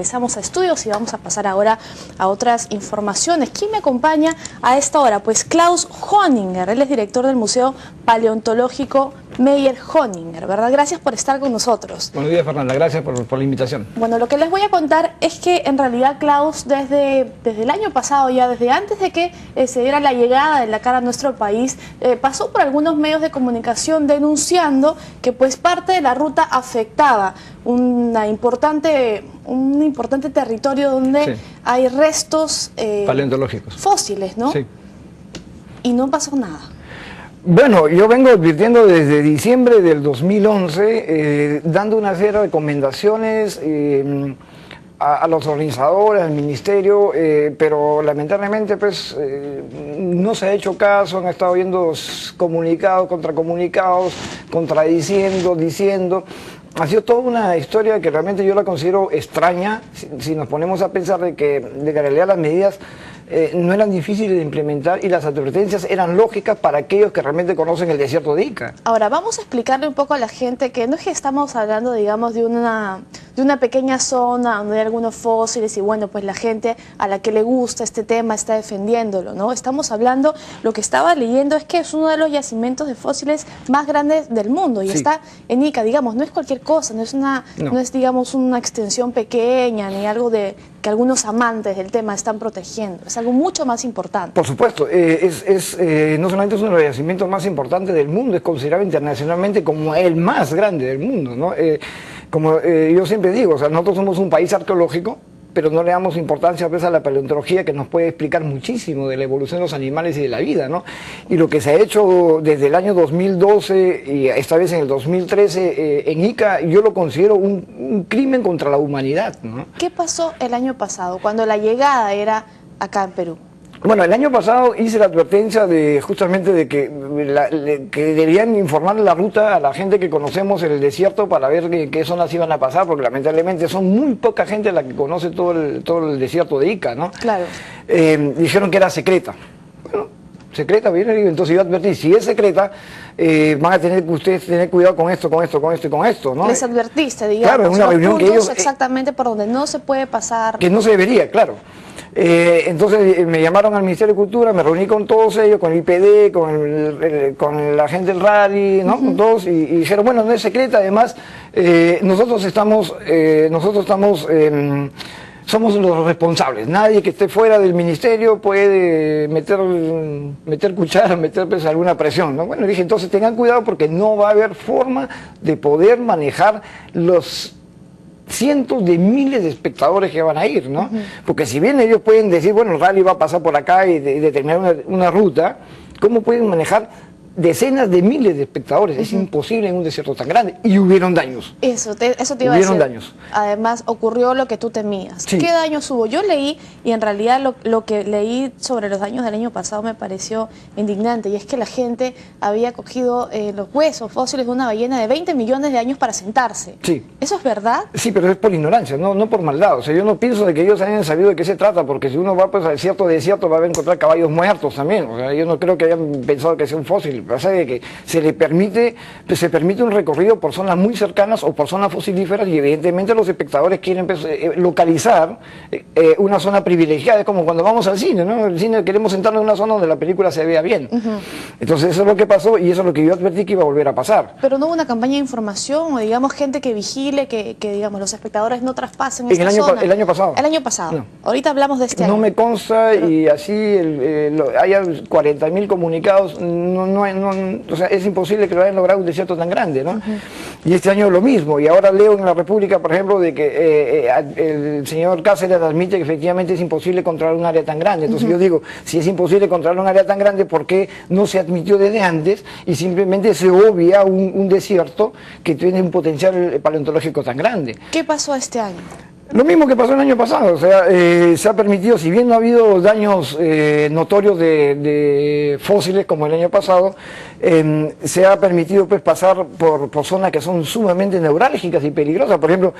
Regresamos a estudios y vamos a pasar ahora a otras informaciones. ¿Quién me acompaña a esta hora? Pues Klaus Honinger, él es director del Museo Paleontológico Mayer-Honinger, ¿verdad? Gracias por estar con nosotros. Buenos días, Fernanda, gracias por la invitación. Bueno, lo que les voy a contar es que en realidad Klaus desde el año pasado, ya desde antes de que se diera la llegada de la CAR a nuestro país, pasó por algunos medios de comunicación denunciando que pues parte de la ruta afectaba un importante territorio donde sí, hay restos paleontológicos, fósiles, ¿no? Sí. Y no pasó nada. Bueno, yo vengo advirtiendo desde diciembre del 2011, dando una serie de recomendaciones a los organizadores, al ministerio, pero lamentablemente pues no se ha hecho caso, han estado viendo comunicados, contracomunicados, contradiciendo, diciendo. Ha sido toda una historia que realmente yo la considero extraña, si nos ponemos a pensar de que en realidad las medidas no eran difíciles de implementar y las advertencias eran lógicas para aquellos que realmente conocen el desierto de Ica. Ahora, vamos a explicarle un poco a la gente que no es que estamos hablando, digamos, de una pequeña zona donde hay algunos fósiles y bueno, pues la gente a la que le gusta este tema está defendiéndolo, ¿no? Estamos hablando, lo que estaba leyendo es que es uno de los yacimientos de fósiles más grandes del mundo y sí, está en Ica, digamos, no es cualquier cosa, no es digamos una extensión pequeña ni algo de que algunos amantes del tema están protegiendo, es algo mucho más importante. Por supuesto, no solamente es uno de los yacimientos más importantes del mundo, es considerado internacionalmente como el más grande del mundo, ¿no? Como yo siempre digo, o sea, nosotros somos un país arqueológico, pero no le damos importancia a veces a la paleontología, que nos puede explicar muchísimo de la evolución de los animales y de la vida, ¿no? Y lo que se ha hecho desde el año 2012 y esta vez en el 2013 en Ica, yo lo considero un crimen contra la humanidad, ¿no? ¿Qué pasó el año pasado, cuando la llegada era acá en Perú? Bueno, el año pasado hice la advertencia justamente de que debían informar la ruta a la gente que conocemos en el desierto para ver qué zonas iban a pasar, porque lamentablemente son muy poca gente la que conoce todo el desierto de Ica, ¿no? Claro. Dijeron que era secreta. Bueno, secreta, bien, entonces yo advertí, si es secreta, van a tener que ustedes tener cuidado con esto, con esto, con esto y con esto, ¿no? Les advertiste, digamos, claro, en una reunión que ellos exactamente por donde no se puede pasar. Que no se debería, claro. Entonces me llamaron al Ministerio de Cultura, me reuní con todos ellos, con el IPD, con la gente del rally, ¿no? Con todos, y dijeron, bueno, no es secreta, además nosotros somos los responsables, nadie que esté fuera del ministerio puede meter cuchara, meter pues, alguna presión, ¿no? Bueno, dije, entonces tengan cuidado porque no va a haber forma de poder manejar los cientos de miles de espectadores que van a ir, ¿no? Porque si bien ellos pueden decir, bueno, el rally va a pasar por acá y determinar una ruta, ¿cómo pueden manejar decenas de miles de espectadores? Es imposible en un desierto tan grande. Y hubieron daños. Eso te iba a decir. Hubieron daños. Además, ocurrió lo que tú temías. Sí. ¿Qué daños hubo? Yo leí, y en realidad lo que leí sobre los daños del año pasado me pareció indignante, y es que la gente había cogido los huesos fósiles de una ballena de 20 millones de años para sentarse. Sí. ¿Eso es verdad? Sí, pero es por ignorancia, no por maldad. O sea, yo no pienso de que ellos hayan sabido de qué se trata, porque si uno va pues, al desierto va a encontrar caballos muertos también. O sea, yo no creo que hayan pensado que sea un fósil. Pasa de que se permite un recorrido por zonas muy cercanas o por zonas fosilíferas y evidentemente los espectadores quieren localizar una zona privilegiada. Es como cuando vamos al cine, ¿no? En el cine queremos sentarnos en una zona donde la película se vea bien. Entonces eso es lo que pasó y eso es lo que yo advertí que iba a volver a pasar. Pero no hubo una campaña de información o digamos gente que vigile que digamos los espectadores no traspasen esta zona. El año pasado. El año pasado. No. Ahorita hablamos de este año. No me consta y así haya 40.000 comunicados, o sea, es imposible que lo hayan logrado un desierto tan grande, ¿no? Y este año lo mismo, y ahora leo en la República, por ejemplo, de que el señor Cáceres admite que efectivamente es imposible controlar un área tan grande. Entonces yo digo, si es imposible controlar un área tan grande, ¿por qué no se admitió desde antes y simplemente se obvia un desierto que tiene un potencial paleontológico tan grande? ¿Qué pasó este año? Lo mismo que pasó el año pasado, o sea, se ha permitido, si bien no ha habido daños notorios de fósiles como el año pasado, se ha permitido pues pasar por zonas que son sumamente neurálgicas y peligrosas. Por ejemplo,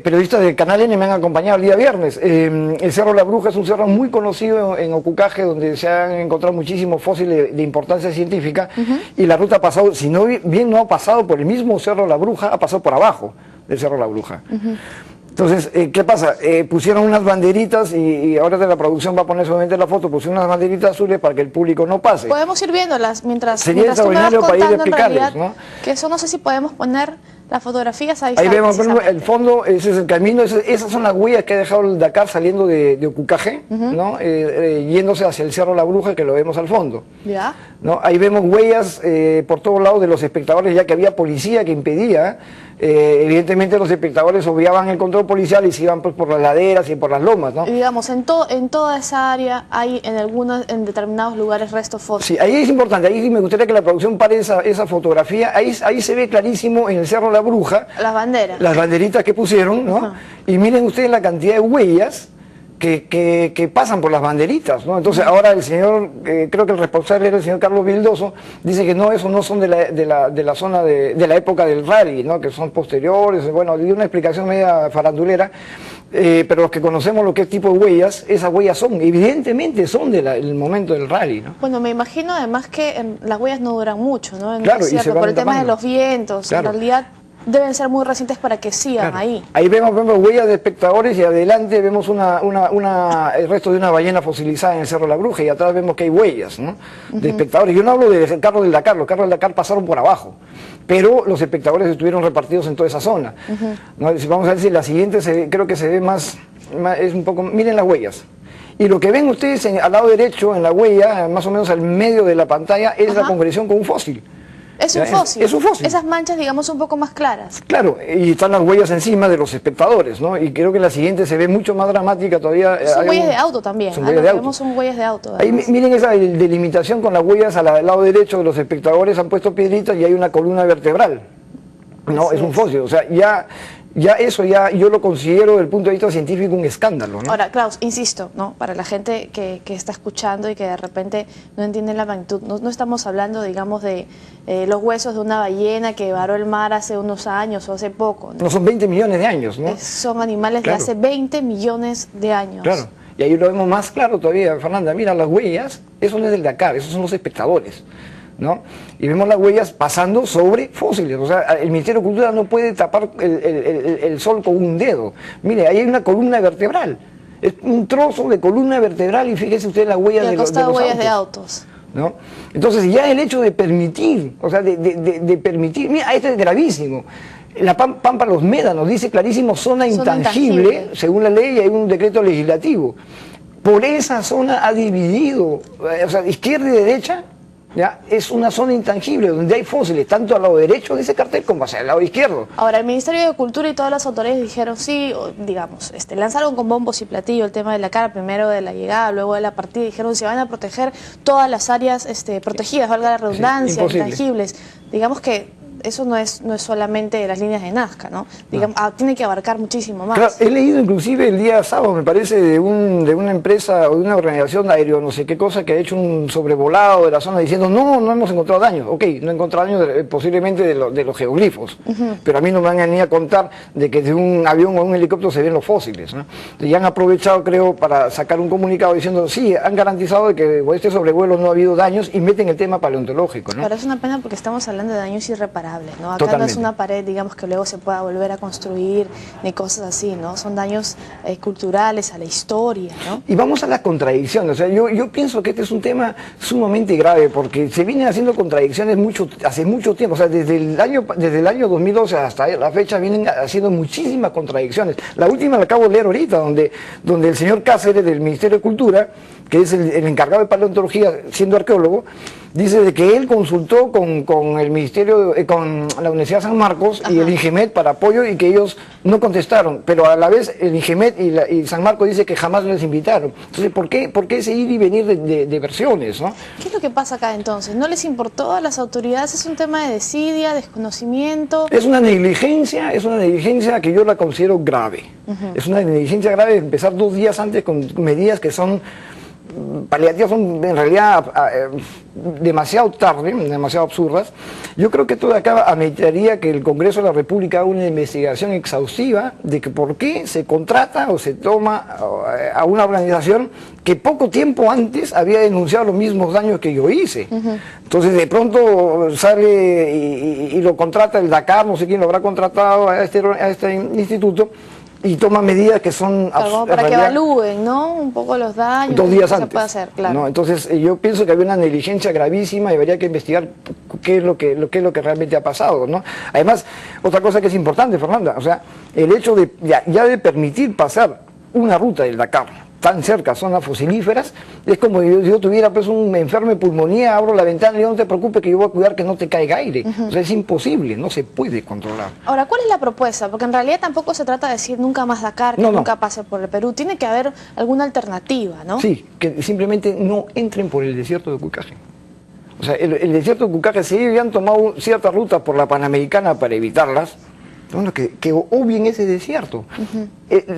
periodistas del Canal N me han acompañado el día viernes. El Cerro La Bruja es un cerro muy conocido en Ocucaje, donde se han encontrado muchísimos fósiles de importancia científica, y la ruta ha pasado, si no bien no ha pasado por el mismo Cerro La Bruja, ha pasado por abajo del Cerro La Bruja. Entonces, ¿qué pasa? Pusieron unas banderitas y ahora de la producción va a poner solamente la foto, pusieron unas banderitas azules para que el público no pase. Podemos ir viéndolas mientras Sería tú me vas extraordinario para ir contando en explicarles, realidad, ¿no? que eso no sé si podemos poner las fotografías ahí. Ahí está, vemos, por ejemplo, el fondo, ese es el camino, esas son las huellas que ha dejado el Dakar saliendo de Ocucajé, ¿no? Yéndose hacia el Cerro La Bruja, que lo vemos al fondo. Ya. ¿No? Ahí vemos huellas por todos lados de los espectadores, ya que había policía que impedía. Evidentemente los espectadores obviaban el control policial y se iban pues, por las laderas y por las lomas, ¿no? Y digamos, en toda esa área hay en determinados lugares restos fósiles. Sí, ahí es importante, ahí sí me gustaría que la producción pare esa fotografía, ahí se ve clarísimo en el Cerro La Bruja. Las banderas. Las banderitas que pusieron, ¿no? Ajá. Y miren ustedes la cantidad de huellas que pasan por las banderitas, ¿no? Entonces ahora el señor, creo que el responsable era el señor Carlos Vildoso, dice que no, esos no son de la zona de la época del rally, ¿no? Que son posteriores, bueno, dio una explicación media farandulera, pero los que conocemos lo que es tipo de huellas, esas huellas son, evidentemente son del momento del rally, ¿no? Bueno, me imagino además que las huellas no duran mucho, ¿no? En Claro, el desierto, y se van por el tema de tapando. los vientos, Claro. en realidad deben ser muy recientes para que sigan Claro. ahí. Ahí vemos, por ejemplo, huellas de espectadores y adelante vemos el resto de una ballena fosilizada en el Cerro La Bruja y atrás vemos que hay huellas, ¿no? De espectadores. Yo no hablo de carros del Dakar, los carros del Dakar pasaron por abajo, pero los espectadores estuvieron repartidos en toda esa zona. ¿No? Vamos a ver si la siguiente creo que se ve más, es un poco, miren las huellas. Y lo que ven ustedes al lado derecho, en la huella, más o menos al medio de la pantalla, es la concreción con un fósil. Es un fósil. Es un fósil. Esas manchas, digamos, un poco más claras. Claro, y están las huellas encima de los espectadores, ¿no? Y creo que la siguiente se ve mucho más dramática todavía. Son huellas de auto también. Son Lo huellas que de auto. vemos son huellas de auto. Ahí miren esa delimitación con las huellas al lado derecho de los espectadores, han puesto piedritas y hay una columna vertebral. No, Así es un es. fósil, o sea, eso yo lo considero desde el punto de vista científico un escándalo, ¿no? Ahora, Klaus, insisto, ¿no? Para la gente que está escuchando y que de repente no entiende la magnitud, no estamos hablando, digamos, de los huesos de una ballena que varó el mar hace unos años o hace poco, ¿no? No son 20 millones de años, ¿no? Son animales Claro. de hace 20 millones de años. Claro, y ahí lo vemos más claro todavía, Fernanda, mira las huellas, eso no es del Dakar, esos son los espectadores, ¿no? Y vemos las huellas pasando sobre fósiles, o sea, el Ministerio de Cultura no puede tapar el sol con un dedo. Mire, ahí hay una columna vertebral, es un trozo de columna vertebral y fíjese usted la huella Y al de los costado huellas autos. de autos. ¿No? Entonces ya el hecho de permitir, o sea, de permitir, mira, esto es gravísimo. La Pampa Los Médanos dice clarísimo zona intangible, según la ley hay un decreto legislativo. Por esa zona ha dividido, o sea, izquierda y derecha, ya es una zona intangible donde hay fósiles, tanto al lado derecho de ese cartel como hacia el lado izquierdo. Ahora, el Ministerio de Cultura y todas las autoridades dijeron sí, digamos, lanzaron con bombos y platillo el tema de la cara, primero de la llegada, luego de la partida, dijeron se van a proteger todas las áreas protegidas, valga la redundancia, imposible. intangibles. Digamos que eso no es solamente las líneas de Nazca, ¿no? Digamos, tiene que abarcar muchísimo más. Claro, he leído inclusive el día sábado, me parece, de una empresa o de una organización aéreo, no sé qué cosa, que ha hecho un sobrevolado de la zona diciendo no hemos encontrado daños. Ok, no he encontrado daños posiblemente de los geoglifos, pero a mí no me van a ni a contar de que de un avión o un helicóptero se ven los fósiles, ¿no? Y han aprovechado, creo, para sacar un comunicado diciendo sí, han garantizado de que por este sobrevuelo no ha habido daños y meten el tema paleontológico, ¿no? Pero es una pena porque estamos hablando de daños irreparables, ¿no? Acá Totalmente. no es una pared, digamos, que luego se pueda volver a construir, ni cosas así, ¿no? Son daños culturales a la historia, ¿no? Y vamos a las contradicciones, o sea, yo pienso que este es un tema sumamente grave porque se vienen haciendo contradicciones hace mucho tiempo, o sea, desde el año 2012 hasta la fecha vienen haciendo muchísimas contradicciones. La última la acabo de leer ahorita, donde el señor Cáceres del Ministerio de Cultura, que es el encargado de paleontología, siendo arqueólogo, dice de que él consultó con el Ministerio, con la Universidad San Marcos y el INGEMET para apoyo y que ellos no contestaron, pero a la vez el INGEMET y San Marcos dice que jamás les invitaron. Entonces, ¿por qué ese ir y venir de versiones, ¿no? ¿Qué es lo que pasa acá entonces? ¿No les importó a las autoridades? ¿Es un tema de desidia, desconocimiento? Es una negligencia que yo la considero grave. Es una negligencia grave de empezar 2 días antes con medidas que son paliativas, son en realidad demasiado tarde, demasiado absurdas. Yo creo que esto de acá ameritaría que el Congreso de la República haga una investigación exhaustiva de que por qué se contrata o se toma a una organización que poco tiempo antes había denunciado los mismos daños que yo hice. Entonces de pronto sale y lo contrata el Dakar, no sé quién lo habrá contratado a este instituto, y toma medidas que son... Claro, para que evalúen, ¿no? Un poco los daños. 2 días antes. Se puede hacer, claro. ¿No? Entonces, yo pienso que había una negligencia gravísima y habría que investigar qué es lo que realmente ha pasado, ¿no? Además, otra cosa que es importante, Fernanda, o sea, el hecho de ya de permitir pasar una ruta del Dakar tan cerca a zonas fosilíferas, es como si yo tuviera pues un enfermo de pulmonía, abro la ventana y digo, no te preocupes que yo voy a cuidar que no te caiga aire. O sea, es imposible, no se puede controlar. Ahora, ¿cuál es la propuesta? Porque en realidad tampoco se trata de decir nunca más Dakar, que nunca pase por el Perú. Tiene que haber alguna alternativa, ¿no? Sí, que simplemente no entren por el desierto de Cucaje. O sea, el desierto de Cucaje, si ellos ya han tomado ciertas rutas por la Panamericana para evitarlas, bueno, que obvien ese desierto.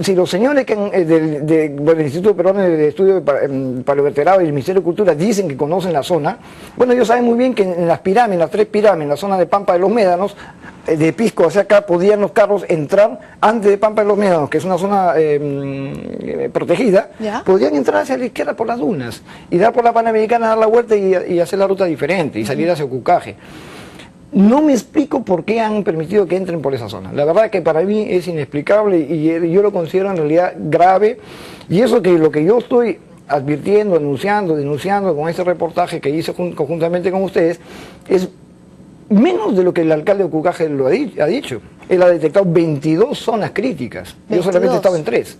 Si los señores del Instituto Peruano de Estudio Paleovertebrado y el Ministerio de Cultura dicen que conocen la zona, bueno, ellos saben muy bien que en las pirámides, las 3 pirámides, en la zona de Pampa de los Médanos, de Pisco hacia acá, podían los carros entrar antes de Pampa de los Médanos, que es una zona protegida, podían entrar hacia la izquierda por las dunas y dar por la Panamericana, dar la vuelta y hacer la ruta diferente y salir hacia Cucaje. No me explico por qué han permitido que entren por esa zona. La verdad que para mí es inexplicable y yo lo considero en realidad grave. Y eso que lo que yo estoy advirtiendo, denunciando con este reportaje que hice conjuntamente con ustedes, es menos de lo que el alcalde de Cucaje lo ha dicho. Él ha detectado 22 zonas críticas. 22. Yo solamente he estado en 3.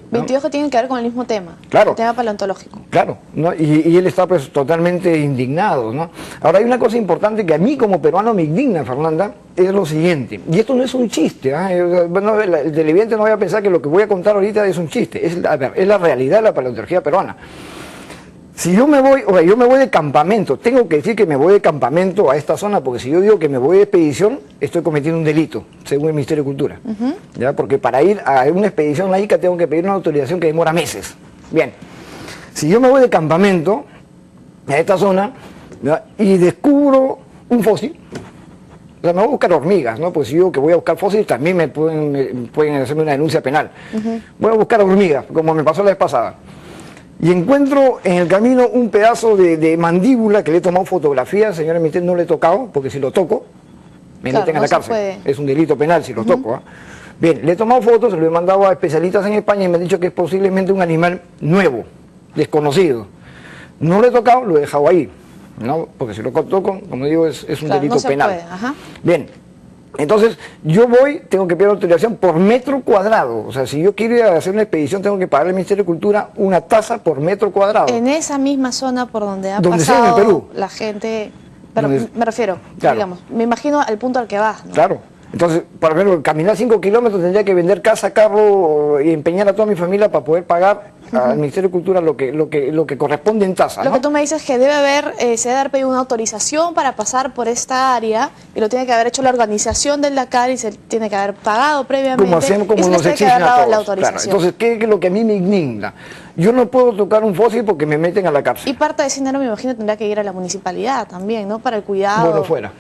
¿No? 22 que tienen que ver con el mismo tema, claro, el tema paleontológico. Claro, ¿no? Y él está pues totalmente indignado, ¿no? Ahora hay una cosa importante que a mí como peruano me indigna, Fernanda, es lo siguiente, y esto no es un chiste, bueno, el televidente no vaya a pensar que lo que voy a contar ahorita es un chiste, es la realidad de la paleontología peruana. Si yo me voy de campamento, tengo que decir que me voy de campamento a esta zona, porque si yo digo que me voy de expedición, estoy cometiendo un delito, según el Ministerio de Cultura. ¿Ya? Porque para ir a una expedición laica tengo que pedir una autorización que demora meses. Bien, si yo me voy de campamento a esta zona, ¿ya? Y descubro un fósil, o sea, me voy a buscar hormigas, ¿no? Pues si digo que voy a buscar fósiles, también me pueden hacerme una denuncia penal. Voy a buscar hormigas, como me pasó la vez pasada. Y encuentro en el camino un pedazo de mandíbula que le he tomado fotografía, señora Mister, no le he tocado, porque si lo toco, me meten a la cárcel. Es un delito penal si lo toco. Bien, le he tomado fotos, se lo he mandado a especialistas en España y me han dicho que es posiblemente un animal nuevo, desconocido. No lo he tocado, lo he dejado ahí, ¿no? Porque si lo toco, como digo, es un delito penal. Bien. Entonces, yo tengo que pedir autorización por metro cuadrado. O sea, si yo quiero ir a hacer una expedición, tengo que pagar al Ministerio de Cultura una tasa por metro cuadrado. En esa misma zona por donde ha pasado sea en el Perú. La gente, pero me refiero, claro, digamos, me imagino al punto al que vas, ¿no? Claro. Entonces, por ejemplo, caminar 5 kilómetros tendría que vender casa, carro y empeñar a toda mi familia para poder pagar al Ministerio de Cultura lo que corresponde en tasa. Lo que tú me dices es que debe haber, se debe haber pedido una autorización para pasar por esta área y lo tiene que haber hecho la organización del Dakar y se tiene que haber pagado previamente. Como nos exigen a todos. Claro. Entonces, ¿qué es lo que a mí me indigna? Yo no puedo tocar un fósil porque me meten a la cárcel. Y parte de ese dinero, me imagino, tendrá que ir a la municipalidad también, ¿no? Para el cuidado. Bueno, fuera.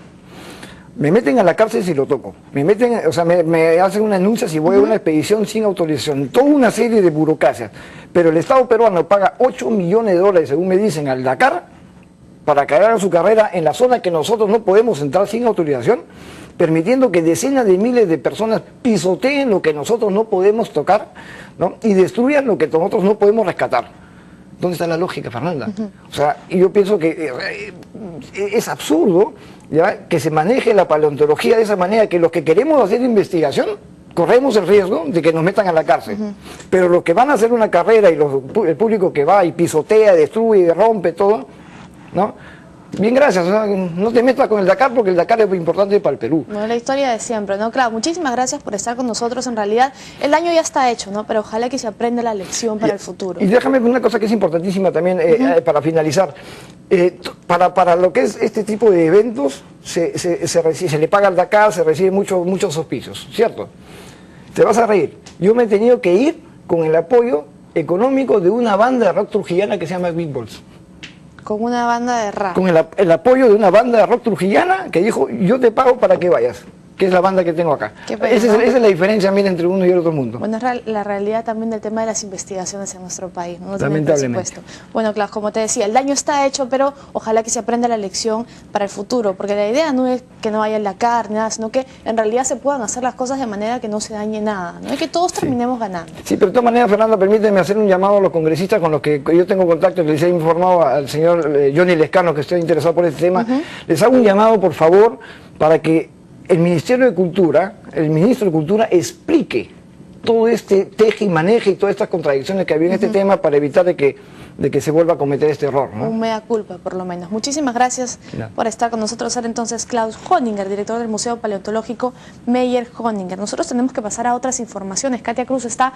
Me meten a la cárcel si lo toco. Me meten, o sea, me hacen una denuncia si voy a una expedición sin autorización. Toda una serie de burocracias. Pero el Estado peruano paga 8 millones de dólares, según me dicen, al Dakar, para que hagan su carrera en la zona que nosotros no podemos entrar sin autorización, permitiendo que decenas de miles de personas pisoteen lo que nosotros no podemos tocar, ¿no? Y destruyan lo que nosotros no podemos rescatar. ¿Dónde está la lógica, Fernanda? O sea, y yo pienso que es absurdo, ¿ya?, que se maneje la paleontología de esa manera, que los que queremos hacer investigación corremos el riesgo de que nos metan a la cárcel. Pero los que van a hacer una carrera y el público que va y pisotea, destruye, rompe todo, ¿no? Bien, gracias. O sea, no te metas con el Dakar porque el Dakar es muy importante para el Perú. No, la historia de siempre, ¿no? Claro, muchísimas gracias por estar con nosotros. En realidad, el daño ya está hecho, ¿no? Pero ojalá que se aprenda la lección para el futuro. Y déjame una cosa que es importantísima también para finalizar. Para lo que es este tipo de eventos, se le paga al Dakar, se reciben muchos auspicios, ¿cierto? Te vas a reír. Yo me he tenido que ir con el apoyo económico de una banda de rock trujillana que se llama Big Balls. Con una banda de rap. Con el apoyo de una banda de rock trujillana que dijo, yo te pago para que vayas. que es la banda que tengo acá. Qué pena, Esa ¿no? es la diferencia, mira, entre uno y el otro mundo. Bueno, es la realidad también del tema de las investigaciones en nuestro país, no tienen Lamentablemente. presupuesto. Bueno, Klaus, como te decía, el daño está hecho, pero ojalá que se aprenda la lección para el futuro, porque la idea no es que no haya la carne, nada, sino que en realidad se puedan hacer las cosas de manera que no se dañe nada, ¿no? Y que todos terminemos ganando. Sí, pero de todas maneras, Fernanda, permíteme hacer un llamado a los congresistas con los que yo tengo contacto, que les he informado al señor Johnny Lescano, que estoy interesado por este tema. Les hago un llamado, por favor, para que el Ministerio de Cultura, el Ministro de Cultura, explique todo este teje y maneje y todas estas contradicciones que había en este tema para evitar de que se vuelva a cometer este error, ¿no? Un mea culpa, por lo menos. Muchísimas gracias por estar con nosotros. Ahora entonces Klaus Honinger, director del Museo Paleontológico Meyer Honinger. Nosotros tenemos que pasar a otras informaciones. Katia Cruz está